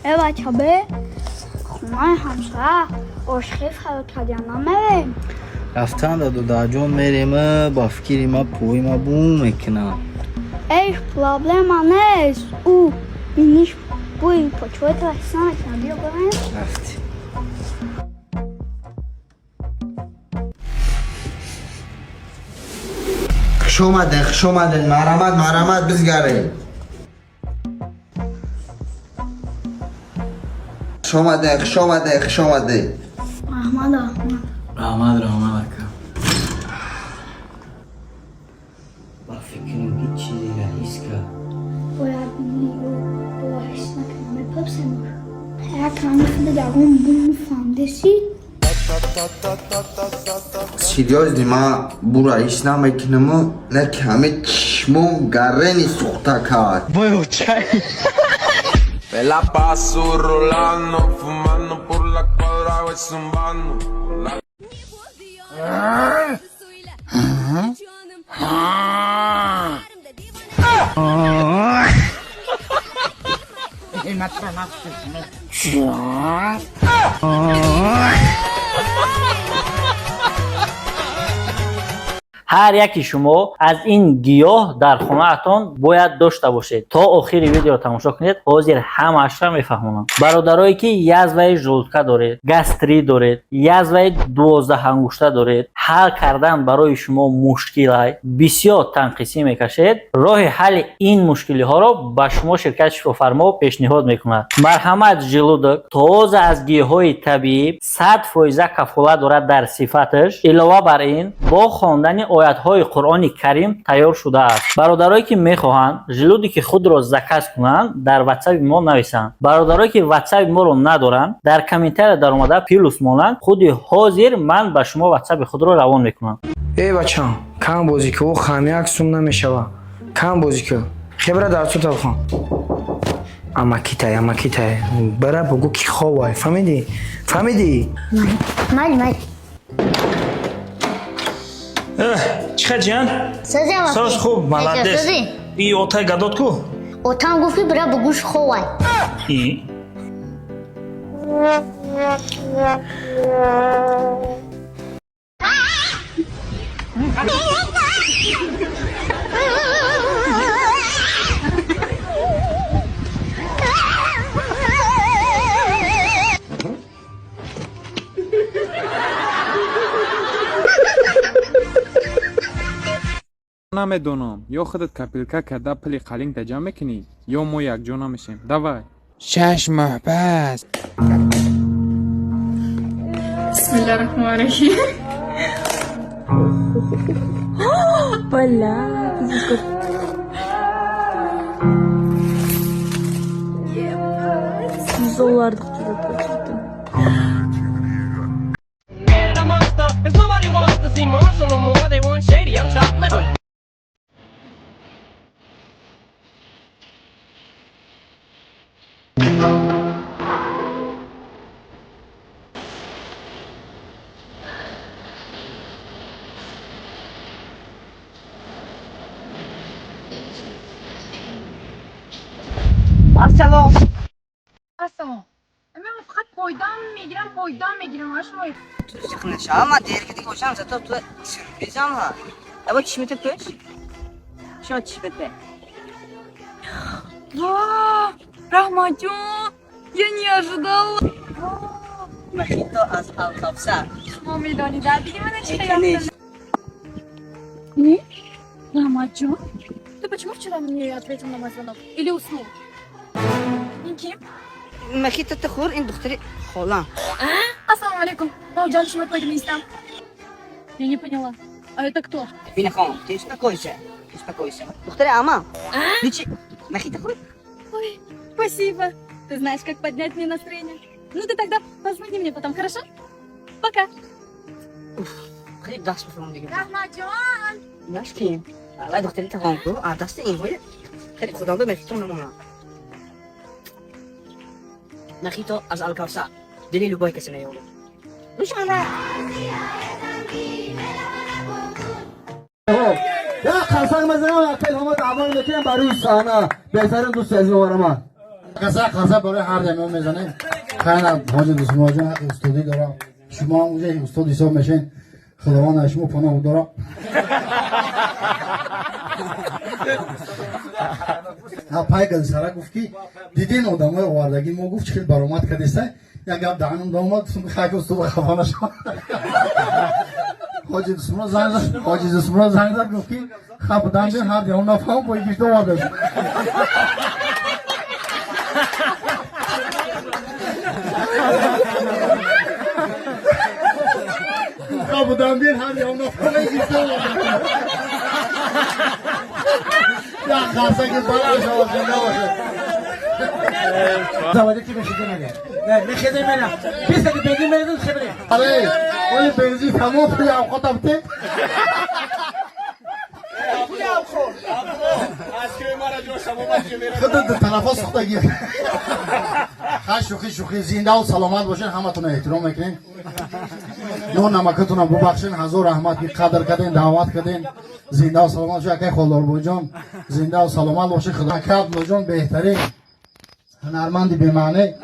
بچه به خونه همسایه عاشقی فراتر نمیریم. رفتن داد و داجون میریم با فکری ما پوی ما بوم میکنم. ایش پرابلم نیست. او بینیش بوی پچوی تو احسان میکنم. بیا بریم. رفتی خوش اومدن مرمت بزگرین. خوش اومده رحمت اکا با فکریم هیچ چیزی رئیس که باید بینی او احسان کنم بپسیم. هر کانی خود در اون بوم فهمدسی. سیریاز دیما برا ایش نمیکنم نه که همه چشمون گرنی سوخته کرد. بایو چای Me la paso rolando, fumando por la cuadra y zumbando. هر یکی شما از این گیاه در خونه‌تان باید داشته باشید. تا آخر ویدیو رو تماشا کنید. حاضر همه‌اش را میفهمونم. برادرایی که یزوه ژلودکا دارید، گاستری دارید، یزوه 12 انگشته دارید، حل کردن برای شما مشکل بسیار تنقیسی میکشید. راه حل این مشکلی ها را به شما شرکت شفافرما پیشنهاد میکند. مرحمت ژلودک تازه از گیاهای طبیعی 100% کفالت دارد در صفتش. علاوه بر این با خواندن آیات‌های قرآن کریم تیار شده است. برادرایی که میخواهند ژلودی که خود را زکات کنند در واتساپ ما نویسند. برادرایی که واتساپ ما رو ندارند در کامنتر در اومده پیلوس مانند خود حاضر من به شما واتساپ خود را روان میکنم. ای بچه‌ها کم بازی که او خمیک سوم نمیشوه. کم بازی که خبره در تو تلفن اما کیتای برای بگو کی خوابه. فهمیدی؟ مالی چیکار جان؟ ساز خوب مالادس. ای اوتای گادات کو؟ اوتام گفتی برای بگوش خواه. ای نمیدونم یا خودت کپیلکا کرده پلی قلینگ تجا میکنی یا ما یک جونا میشیم. دوای شش ماه بس. بسم الله الرحمن الرحیم. Hola. Zolardık çocuklar. سلام. من فقط پایدام میگیرم هاشم. تو سخنش اما دیر که دیگه باشم زد تو سرپریزم ها. اما چشمت توش؟ شما چشمت به؟ Вау, Рахматюн, я не ожидала. Мохито از الکاپسر. شما میدانید دیگه من چه Не? Рахматюн, ты почему вчера мне ответил на мой звонок? Или уснул? Никим? مخیط تخور این دختری خالم. Ассаламу алейкум. Мауджан, что мы местам? Я не поняла. А это кто? بینه خانم ты успокойся. دختری اما. Ничи مخیط تخور. Ой, спасибо. Ты знаешь, как поднять мне настроение. Ну ты тогда позвони мне потом, хорошо? Пока. خیلی دست بفرمون دیگه. Рахматюн. نشکیم. الله دختری تمام کو. دست این ولی خیلی خدا به مخیطم نمونه. مخیطو از الکاپسر. دلیل بای کسی نیومد. نشانه. یا خلصان مزرعه اکل هم دعوان میکنم برای سانا بهترین دوست از ما. کسا خاصا برای هر دمه میزنه خیلی حاج دسما جان حق استودی دارم شما هم اونجا استاد حساب میشین خداوند شما پناه دارم پای گل سرا گفت که دیدین آدمای آوردگی ما گفت چه برآمد کردیسته یک گپ دهنم داماد سم خاک استاد خفانه شد حاج دسما زنگ زد گفت که خب دنده هر دیون نفهم پای گشت آورده خب دنده هر دیون نفهم پای گشت آورده یا خاصه که بالا شما زنده باشه زواده کی بشه نگه نه نخیزه منم بیسته که بنزین میریزم خبره آره ولی بنزین تمام پولی اوقات ابته خودت تنفس خودگی شوخی زنده و سلامت باشین همتون احترام میکنین نون نمکتون رو ببخشین هزار رحمت که قدر کردین دعوت کردین زنده و سلامت باشین اکی خالدار جان زنده و سلامت باشین خدا کبد جان بهترین هنرمندی به معنی